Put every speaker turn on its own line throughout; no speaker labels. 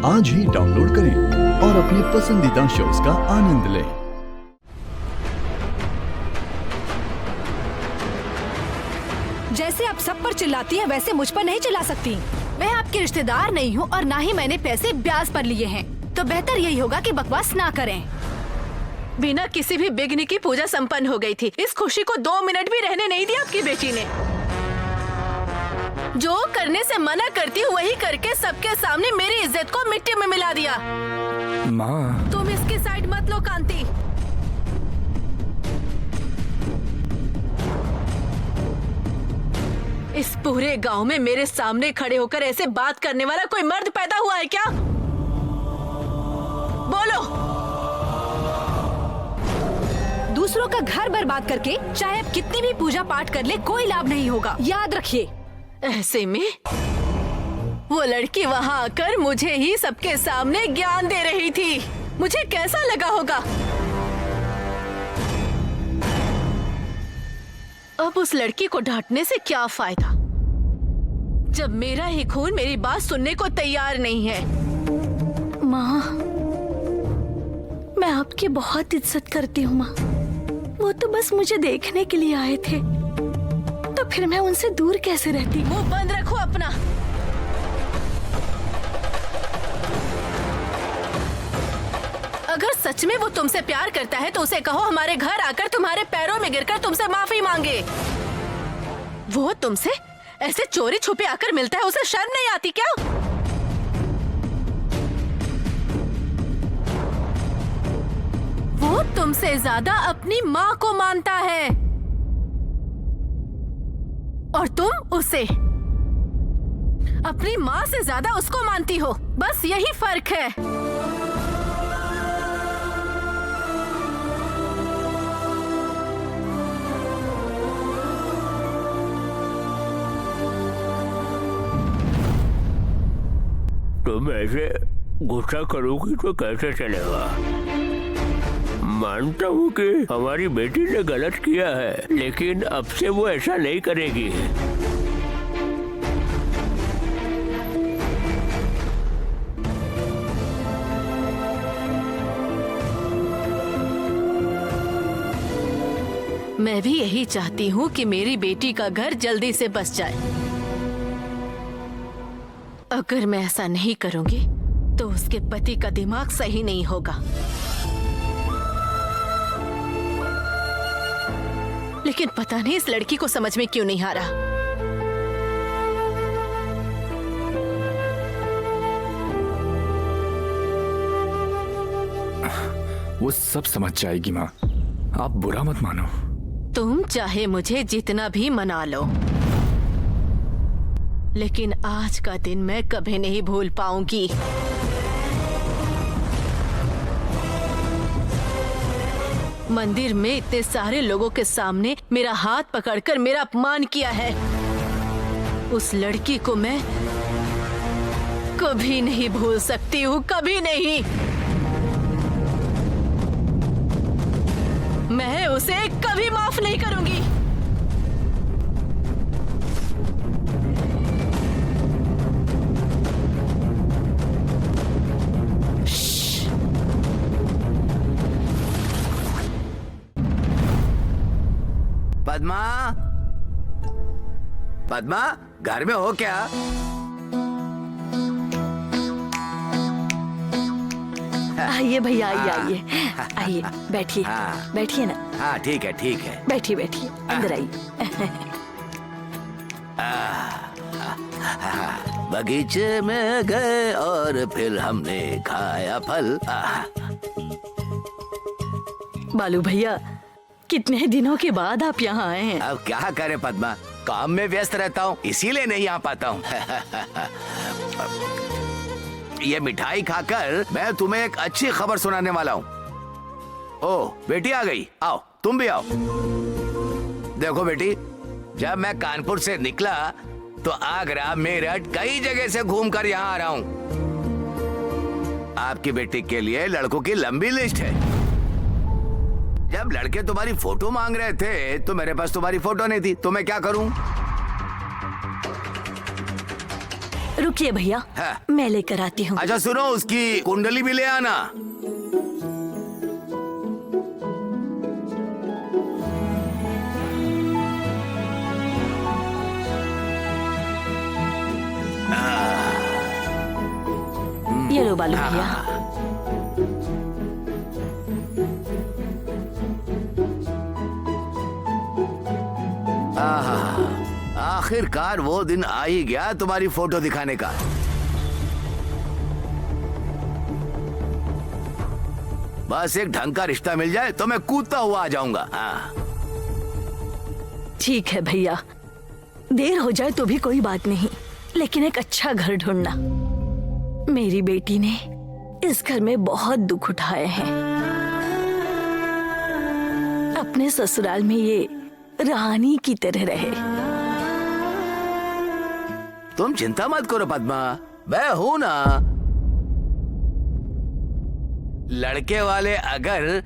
आज ही डाउनलोड करें और अपने पसंदीदा शोज का आनंद लें।
जैसे आप सब पर चिल्लाती हैं, वैसे मुझ पर नहीं चिल्ला सकती। मैं आपकी रिश्तेदार नहीं हूँ और ना ही मैंने पैसे ब्याज पर लिए हैं, तो बेहतर यही होगा कि बकवास ना करें।
बिना किसी भी विघ्न की पूजा संपन्न हो गई थी। इस खुशी को 2 मिनट भी रहने नहीं दिया आपकी बेटी ने। जो करने से मना करती हूँ वही करके सबके सामने मेरी इज्जत को मिट्टी में मिला दिया।
माँ,
तुम इसकी साइड मत लो कांति। इस पूरे गांव में मेरे सामने खड़े होकर ऐसे बात करने वाला कोई मर्द पैदा हुआ है क्या? बोलो।
दूसरों का घर बर्बाद करके चाहे आप कितनी भी पूजा पाठ कर ले, कोई लाभ नहीं होगा, याद रखिए।
ऐसे में वो लड़की वहां आकर मुझे ही सबके सामने ज्ञान दे रही थी। मुझे कैसा लगा होगा? अब उस लड़की को डांटने से क्या फायदा, जब मेरा ही खून मेरी बात सुनने को तैयार नहीं है।
माँ, मैं आपकी बहुत इज्जत करती हूँ माँ। वो तो बस मुझे देखने के लिए आए थे, तो फिर मैं उनसे दूर कैसे रहती।
मुंह बंद रखो अपना। अगर सच में वो तुमसे प्यार करता है तो उसे कहो हमारे घर आकर तुम्हारे पैरों में गिरकर तुमसे माफी मांगे। वो तुमसे ऐसे चोरी छुपे आकर मिलता है, उसे शर्म नहीं आती क्या? वो तुमसे ज्यादा अपनी माँ को मानता है और तुम उसे अपनी माँ से ज्यादा उसको मानती हो। बस यही फर्क है।
तुम ऐसे गुस्सा करोगी तो कैसे चलेगा? मानता हूँ कि हमारी बेटी ने गलत किया है, लेकिन अब से वो ऐसा नहीं करेगी।
मैं भी यही चाहती हूँ कि मेरी बेटी का घर जल्दी से बस जाए। अगर मैं ऐसा नहीं करूंगी तो उसके पति का दिमाग सही नहीं होगा। लेकिन पता नहीं इस लड़की को समझ में क्यों नहीं आ रहा।
वो सब समझ जाएगी माँ, आप बुरा मत मानो।
तुम चाहे मुझे जितना भी मना लो, लेकिन आज का दिन मैं कभी नहीं भूल पाऊंगी। मंदिर में इतने सारे लोगों के सामने मेरा हाथ पकड़कर मेरा अपमान किया है। उस लड़की को मैं कभी नहीं भूल सकती हूँ, कभी नहीं। मैं उसे कभी माफ नहीं करूंगी।
पद्मा, पद्मा, घर में हो क्या?
आइए भैया, आइए आइए आइए, बैठिए।
हाँ।
बैठिए ना।
हाँ ठीक है, ठीक है।
बैठिए बैठिए, अंदर आइए।
बगीचे में गए और फिर हमने खाया फल।
बालू भैया, कितने दिनों के बाद आप यहाँ आए हैं।
अब क्या करें पद्मा, काम में व्यस्त रहता हूँ, इसीलिए नहीं आ पाता हूँ। ये मिठाई खाकर मैं तुम्हें एक अच्छी खबर सुनाने वाला हूँ। ओह बेटी आ गई, आओ तुम भी आओ। देखो बेटी, जब मैं कानपुर से निकला तो आगरा, मेरठ, कई जगह से घूमकर यहाँ आ रहा हूँ। आपकी बेटी के लिए लड़कों की लंबी लिस्ट है। जब लड़के तुम्हारी फोटो मांग रहे थे तो मेरे पास तुम्हारी फोटो नहीं थी, तो मैं क्या करूं?
रुकिए भैया,
हाँ।
मैं लेकर आती हूँ।
अच्छा सुनो, उसकी कुंडली भी ले आना।
ये लो बालू भैया।
आखिरकार वो दिन आ ही गया तुम्हारी फोटो दिखाने का। बस एक ढंग का रिश्ता मिल जाए तो मैं कूदता हुआ आ जाऊंगा। हाँ।
ठीक है भैया, देर हो जाए तो भी कोई बात नहीं, लेकिन एक अच्छा घर ढूंढना। मेरी बेटी ने इस घर में बहुत दुख उठाए हैं। अपने ससुराल में ये रानी की तरह रहे।
तुम चिंता मत करो पद्मा, मैं हूं ना। लड़के वाले अगर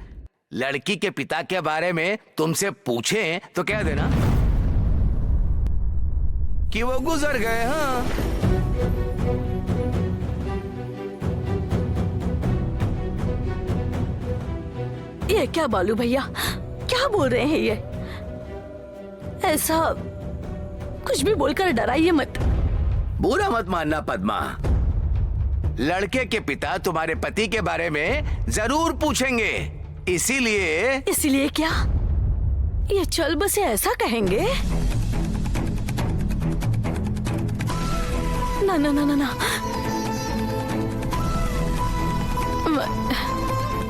लड़की के पिता के बारे में तुमसे पूछें तो कह देना कि वो गुजर गए। हाँ,
ये क्या बालू भैया, क्या बोल रहे हैं ये? ऐसा कुछ भी बोलकर डराइए मत।
बुरा मत मानना पद्मा, लड़के के पिता तुम्हारे पति के बारे में जरूर पूछेंगे, इसीलिए।
इसलिए क्या ये चल बसे ऐसा कहेंगे? ना ना ना ना ना,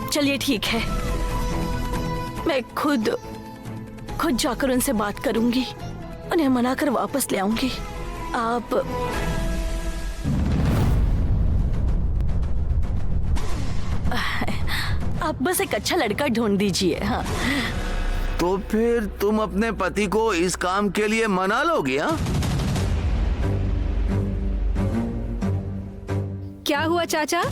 चलिए ठीक है, मैं खुद जाकर उनसे बात करूंगी, उन्हें मनाकर वापस ले आऊंगी। आप बस एक अच्छा लड़का ढूंढ दीजिए। हाँ,
तो फिर तुम अपने पति को इस काम के लिए मना लोगी? हाँ,
क्या हुआ चाचा?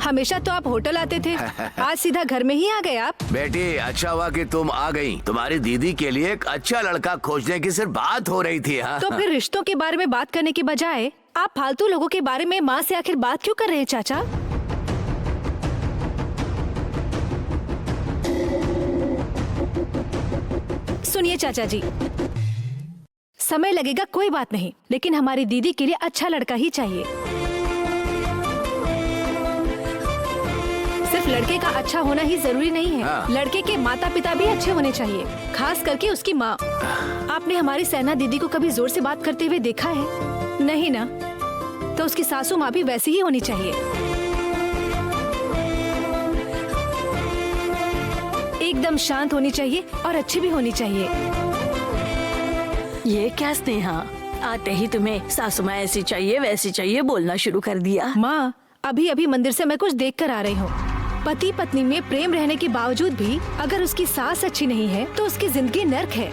हमेशा तो आप होटल आते थे, आज सीधा घर में ही आ गए आप।
बेटी अच्छा हुआ कि तुम आ गई। तुम्हारी दीदी के लिए एक अच्छा लड़का खोजने की सिर्फ बात हो रही थी। हाँ?
तो फिर रिश्तों के बारे में बात करने की बजाय आप फालतू लोगों के बारे में माँ से आखिर बात क्यों कर रहे हैं चाचा? सुनिए चाचा जी, समय लगेगा कोई बात नहीं, लेकिन हमारी दीदी के लिए अच्छा लड़का ही चाहिए। सिर्फ लड़के का अच्छा होना ही जरूरी नहीं है।
हाँ।
लड़के के माता पिता भी अच्छे होने चाहिए, खास करके उसकी माँ। आपने हमारी सहना दीदी को कभी जोर से बात करते हुए देखा है? नहीं ना? तो उसकी सासू माँ भी वैसी ही होनी चाहिए, एकदम शांत होनी चाहिए और अच्छी भी होनी चाहिए।
ये क्या स्नेहा, आते ही तुम्हें सासू माँ ऐसी चाहिए वैसी चाहिए बोलना शुरू कर दिया।
माँ, अभी अभी मंदिर से मैं कुछ देख कर आ रही हूँ। पति पत्नी में प्रेम रहने के बावजूद भी अगर उसकी सास अच्छी नहीं है तो उसकी जिंदगी नर्क है।